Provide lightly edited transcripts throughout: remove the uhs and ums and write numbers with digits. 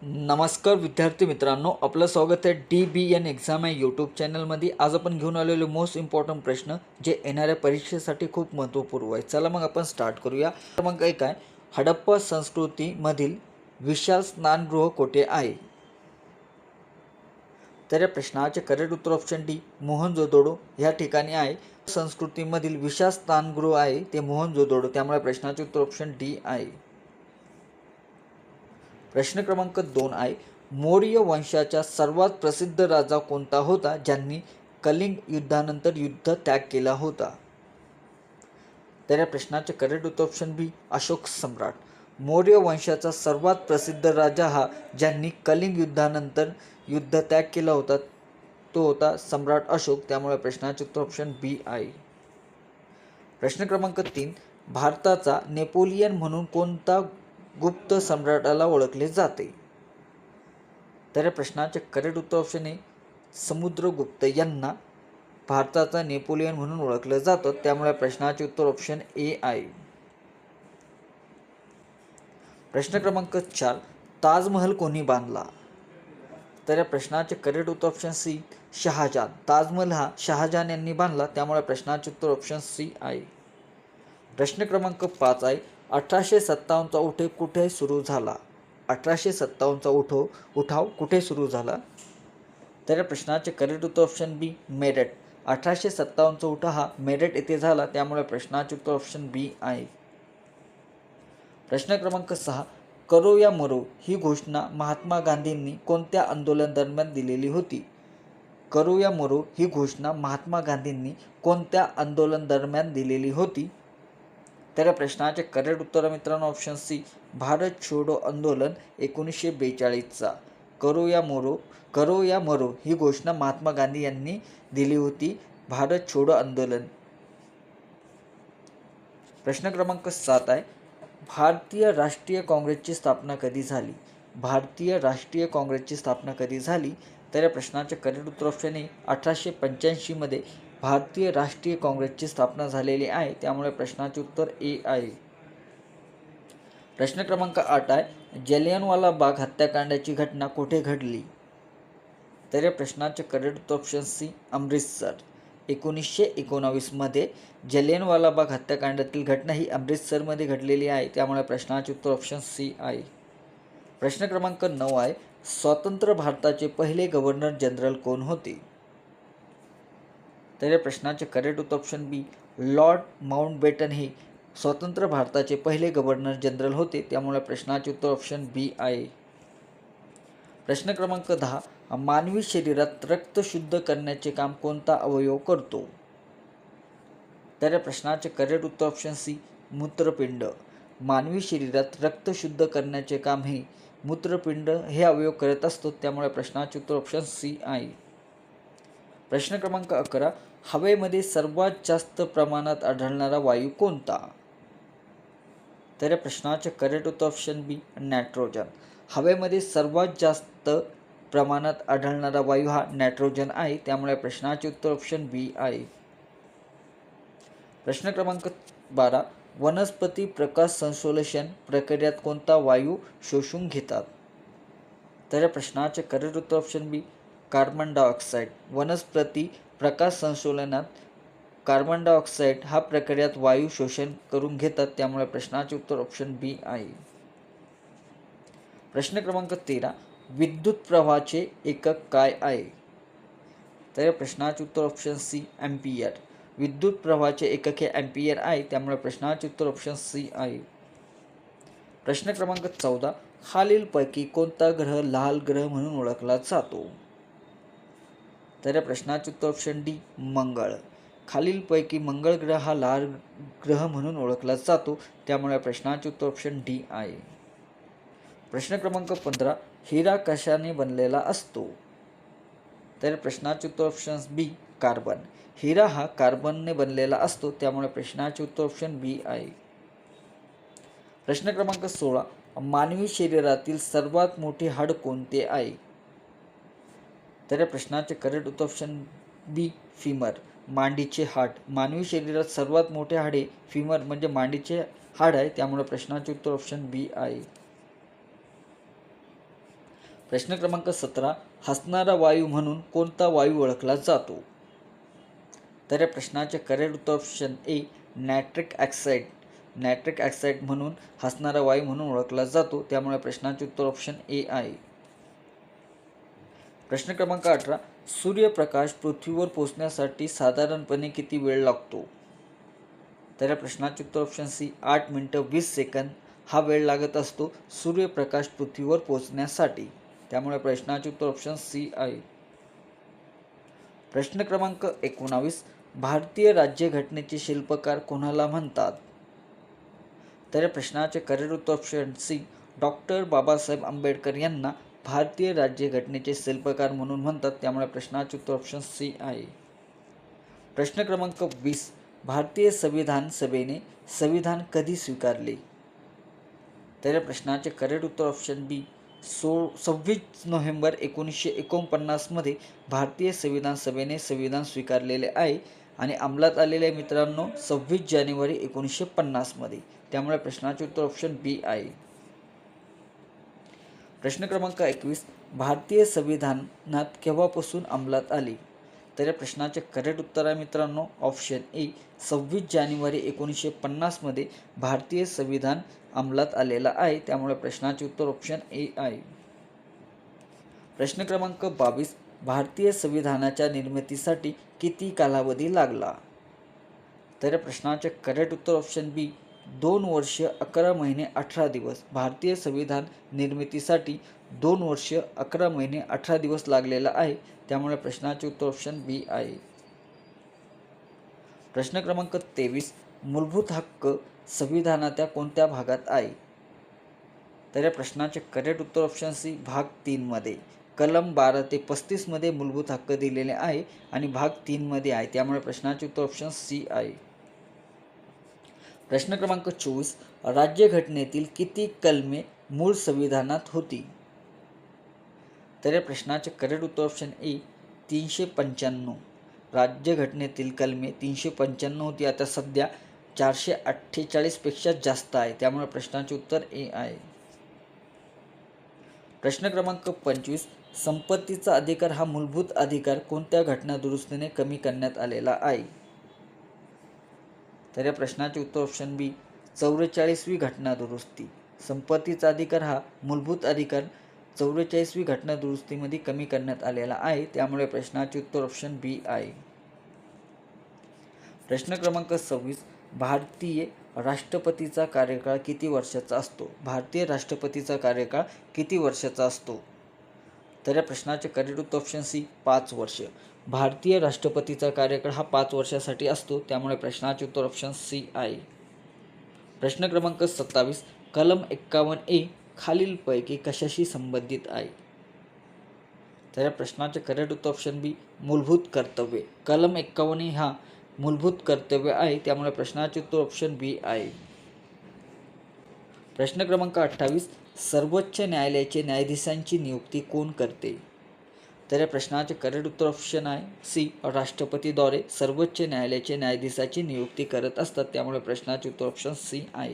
नमस्कार विद्यार्थी मित्रांनो, आपलं स्वागत आहे DBN एक्झाम आहे यूट्यूब चॅनलमध्ये. आज आपण घेऊन आलेले मोस्ट इम्पॉर्टंट प्रश्न जे येणाऱ्या परीक्षेसाठी खूप महत्त्वपूर्ण आहे. चला मग आपण स्टार्ट करूया. तर मग एक आहे, हडप्पा संस्कृतीमधील विशाल स्नानगृह कोठे आहे? तर या प्रश्नाचे करेक्ट उत्तर ऑप्शन डी, मोहनजोदडो या ठिकाणी आहे. संस्कृतीमधील विशाल स्नानगृह आहे ते मोहनजोदडो, त्यामुळे प्रश्नाचे उत्तर ऑप्शन डी आहे. प्रश्न क्रमांक 2 आहे, मौर्य वंशाचा सर्वात प्रसिद्ध राजा कोणता होता ज्यांनी कलिंग युद्धानंतर युद्ध त्याग केला होता? तर या प्रश्नाचे करेक्ट उत्तर ऑप्शन बी, अशोक सम्राट. मौर्य वंशाचा सर्वात प्रसिद्ध राजा हा ज्यांनी कलिंग युद्धानंतर युद्ध त्याग केला होता तो होता सम्राट अशोक, त्यामुळे प्रश्नाचे उत्तर ऑप्शन बी आहे. प्रश्न क्रमांक 3, भारताचा नेपोलियन म्हणून कोणता गुप्त सम्राटाला ओळखले जाते? तर या प्रश्नाचे करेक्ट उत्तर ऑप्शन आहे, समुद्रगुप्त यांना भारताचा नेपोलियन म्हणून ओळखलं जातं, त्यामुळे प्रश्नाचे उत्तर ऑप्शन ए आहे. प्रश्न क्रमांक 4, ताजमहल कोणी बांधला? तर या प्रश्नाचे करेक्ट उत्तर ऑप्शन सी, शहाजहान. ताजमहल हा शहाजहान यांनी बांधला, त्यामुळे प्रश्नाचे उत्तर ऑप्शन सी आहे. प्रश्न क्रमांक 5 आहे, 1857चा उठाव कुठे सुरू झाला? 1857चा उठाव कुठे सुरू झाला? तर या प्रश्नाचे करेक्ट उत्तर ऑप्शन बी, मेरठ. 1857चा उठाव हा मेरठ येथे झाला, त्यामुळे प्रश्नाचे उत्तर ऑप्शन बी आहे. प्रश्न क्रमांक 6, करो या मरो ही घोषणा महात्मा गांधींनी कोणत्या आंदोलन दरम्यान दिलेली होती? करो या मरो ही घोषणा महात्मा गांधींनी कोणत्या आंदोलन दरम्यान दिलेली होती? तर या प्रश्नाचे करेक्ट उत्तर मित्रांनो ऑप्शन सी, भारत छोडो आंदोलन 1942चा. करो या मरो ही घोषणा महात्मा गांधी यांनी दिली होती, भारत छोडो आंदोलन. प्रश्न क्रमांक 7 आहे, भारतीय राष्ट्रीय काँग्रेसची स्थापना कधी झाली? भारतीय राष्ट्रीय काँग्रेसची स्थापना कधी झाली? तर या प्रश्नाचे करेक्ट उत्तर ऑप्शन आहे, 1885मध्ये भारतीय राष्ट्रीय काँग्रेसची स्थापना झालेली आहे, त्यामुळे प्रश्नाचे उत्तर ए आहे. प्रश्न क्रमांक 8 आहे, जलियांवाला बाग हत्याकांडाची घटना कुठे घडली? तर या प्रश्नाचे करेक्ट उत्तर ऑप्शन सी, अमृतसर. 1919मध्ये जलियांवाला बाग हत्याकांडातील घटना ही अमृतसरमध्ये घडलेली आहे, त्यामुळे प्रश्नाचे उत्तर ऑप्शन सी आहे. प्रश्न क्रमांक 9 आहे, स्वतंत्र भारताचे पहिले गव्हर्नर जनरल कोण होते? तर या प्रश्नाचे करेक्ट उत्तर ऑप्शन बी, लॉर्ड माउंटबॅटन हे स्वतंत्र भारताचे पहिले गव्हर्नर जनरल होते, त्यामुळे प्रश्नाचे उत्तर ऑप्शन बी आहे. प्रश्न क्रमांक 10, मानवी शरीरात रक्त शुद्ध करण्याचे काम कोणता अवयव करतो? तर या प्रश्नाचे करेक्ट उत्तर ऑप्शन सी, मूत्रपिंड. मानवी शरीरात रक्त शुद्ध करण्याचे काम हे मूत्रपिंड हे अवयव करत असतो, त्यामुळे प्रश्नाचे उत्तर ऑप्शन सी आहे. प्रश्न क्रमांक 11, हवेमध्ये सर्वात जास्त प्रमाणात आढळणारा वायू कोणता? तर या प्रश्नाचे करेक्ट उत्तर ऑप्शन बी, नायट्रोजन. हवेमध्ये सर्वात जास्त प्रमाणात आढळणारा वायू हा नायट्रोजन आहे, त्यामुळे प्रश्नाचे उत्तर ऑप्शन बी आहे. प्रश्न क्रमांक 12, वनस्पती प्रकाश संश्लेषण प्रक्रियेत कोणता वायू शोषून घेतात? तर या प्रश्नाचे करेक्ट उत्तर ऑप्शन बी, कार्बन डायऑक्साईड. वनस्पती प्रकाश संश्लेषणात कार्बन डायऑक्साईड हा प्रक्रियेत वायू शोषण करून घेतात, त्यामुळे प्रश्नाचे उत्तर ऑप्शन बी आहे. प्रश्न क्रमांक 13, विद्युत प्रवाहाचे एकक काय आहे? तर या प्रश्नाचे उत्तर ऑप्शन सी, अँपियर. विद्युत प्रवाहाचे एकक हे अँपियर आहे, त्यामुळे प्रश्नाचे उत्तर ऑप्शन सी आहे. प्रश्न क्रमांक 14, खालीलपैकी कोणता ग्रह लाल ग्रह म्हणून ओळखला जातो? तर या प्रश्नाचे उत्तर ऑप्शन डी, मंगळ. खालीलपैकी मंगळ ग्रह हा लाल ग्रह म्हणून ओळखला जातो, त्यामुळे प्रश्नाचे उत्तर ऑप्शन डी आहे. प्रश्न क्रमांक 15, हिरा कशाने बनलेला असतो? तर प्रश्नाचे उत्तर ऑप्शन बी, कार्बन. हिरा हा कार्बनने बनलेला असतो, त्यामुळे प्रश्नाचे उत्तर ऑप्शन बी आहे. प्रश्न क्रमांक 16, मानवी शरीरातील सर्वात मोठे हाड कोणते आहे? तर या प्रश्नाचे करेक्ट उत्तर ऑप्शन बी, फिमर. मांडीचे हाड. मानवी शरीरात सर्वात मोठे हाडे फिमर म्हणजे मांडीचे हाड आहे, त्यामुळे प्रश्नाचे उत्तर ऑप्शन बी आहे. प्रश्न क्रमांक 17, हसणारा वायू म्हणून कोणता वायू ओळखला जातो? तर या प्रश्नाचे करेक्ट उत्तर option A nitric oxide. Nitric oxide म्हणून हसणारा वायू म्हणून ओळखला जातो, त्यामुळे प्रश्नाचे उत्तर ऑप्शन ए आहे. प्रश्न क्रमांक 18, सूर्यप्रकाश पृथ्वीवर पोहोचण्यासाठी साधारणपणे किती वेळ लागतो? तर या प्रश्नाचे उत्तर ऑप्शन सी 8 मिनिटं 20 सेकंद हा वेळ लागत असतो सूर्यप्रकाश पृथ्वीवर पोहोचण्यासाठी, त्यामुळे प्रश्नाचे उत्तर ऑप्शन सी आहे. प्रश्न क्रमांक 19, भारतीय राज्यघटनेचे शिल्पकार कोणाला म्हणतात? तर या प्रश्नाचे करेक्ट उत्तर option C doctor Babasaheb Ambedkar यांना भारतीय राज्यघटनेचे शिल्पकार म्हणून म्हणतात, त्यामुळे प्रश्नाचे उत्तर ऑप्शन सी आहे. प्रश्न क्रमांक 20, भारतीय संविधान सभेने संविधान कधी स्वीकारले? तर या प्रश्नाचे करेक्ट उत्तर ऑप्शन बी 26 नोव्हेंबर 1949 मध्ये भारतीय संविधान सभेने संविधान स्वीकारलेले आहे आणि अंमलात आलेले मित्रांनो 26 जानेवारी 1950 मध्ये, त्यामुळे प्रश्नाचे उत्तर ऑप्शन बी आहे. प्रश्न क्रमांक 21, भारतीय संविधानात केव्हापासून अंमलात आले? तर या प्रश्नाचे करेक्ट उत्तर आहे मित्रांनो ऑप्शन ए 26 जानेवारी 1950 मध्ये भारतीय संविधान अंमलात आलेला आहे, त्यामुळे प्रश्नाचे उत्तर ऑप्शन ए आहे. प्रश्न क्रमांक 22, भारतीय संविधानाच्या निर्मितीसाठी किती कालावधी लागला? तर या प्रश्नाचे करेक्ट उत्तर ऑप्शन बी 2 वर्ष 11 महिने 18 दिवस. भारतीय संविधान निर्मितीसाठी 2 वर्ष 11 महिने 18 दिवस लागलेला आहे, त्यामुळे प्रश्नाचे उत्तर ऑप्शन बी आहे. प्रश्न क्रमांक 23, मूलभूत हक्क संविधानाच्या कोणत्या भागात आहे? तर या प्रश्नाचे करेक्ट उत्तर ऑप्शन सी भाग 3 मध्ये कलम 12 ते 35 मध्ये मूलभूत हक्क दिलेले आहे आणि भाग 3 मध्ये आहे, त्यामुळे प्रश्नाचे उत्तर ऑप्शन सी आहे. प्रश्न क्रमांक 24, राज्यघटनेतील किती कलमे मूळ संविधानात होती? तर या प्रश्नाचे करेक्ट उत्तर ऑप्शन ए 395. राज्यघटनेतील कलमे 395 होती, आता सध्या 448 पेक्षा जास्त आहे, त्यामुळे प्रश्नाचे उत्तर ए आहे. प्रश्न क्रमांक 25, संपत्तीचा अधिकार हा मूलभूत अधिकार कोणत्या घटना दुरुस्तीने कमी करण्यात आलेला आहे? तर या प्रश्नाचे उत्तर ऑप्शन बी 44वी घटना दुरुस्ती. संपत्तीचा अधिकार हा मूलभूत अधिकार 44वी घटना दुरुस्तीमध्ये कमी करण्यात आलेला आहे, त्यामुळे प्रश्नाचे उत्तर ऑप्शन बी आहे. प्रश्न क्रमांक 26, भारतीय राष्ट्रपतीचा कार्यकाळ किती वर्षाचा असतो? भारतीय राष्ट्रपतीचा कार्यकाळ किती वर्षाचा असतो? तर या प्रश्नाचे करेक्ट उत्तर ऑप्शन सी 5 वर्ष. भारतीय राष्ट्रपतीचा कार्यकाळ हा 5 वर्षासाठी असतो, त्यामुळे प्रश्नाचे उत्तर ऑप्शन सी आहे. प्रश्न क्रमांक 27, कलम 51A खालीलपैकी कशाशी संबंधित आहे? तर या प्रश्नाचे करेक्ट उत्तर ऑप्शन बी मूलभूत कर्तव्य. कलम 51A हा मूलभूत कर्तव्य आहे, त्यामुळे प्रश्नाचे उत्तर ऑप्शन बी आहे. प्रश्न क्रमांक 28, सर्वोच्च न्यायालयाचे न्यायाधीशांची नियुक्ती कोण करते? तर या प्रश्नाचे करेक्ट उत्तर ऑप्शन आहे सी राष्ट्रपतीद्वारे सर्वोच्च न्यायालयाचे न्यायाधीशाची नियुक्ती करत असतात, त्यामुळे प्रश्नाचे उत्तर ऑप्शन सी आहे.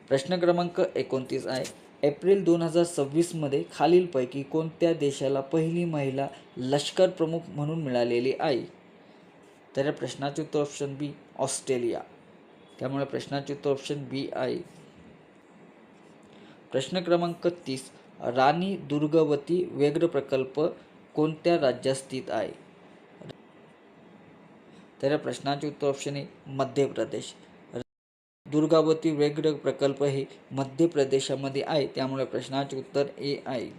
प्रश्न क्रमांक 29 आहे, एप्रिल 2026 मध्ये खालीलपैकी कोणत्या देशाला पहिली महिला लष्कर प्रमुख म्हणून मिळालेली आहे? तर या प्रश्नाचे उत्तर ऑप्शन बी ऑस्ट्रेलिया, त्यामुळे प्रश्नाचे उत्तर ऑप्शन बी आहे. प्रश्न क्रमांक 30, राणी दुर्गावती व्याघ्र प्रकल्प कोणत्या राज्यात स्थित आहे? तर या प्रश्नाचे उत्तर ऑप्शन ए मध्य प्रदेश. दुर्गावती व्याघ्र प्रकल्प हे मध्य प्रदेशामध्ये आहे, त्यामुळे प्रश्नाचे उत्तर ए आहे.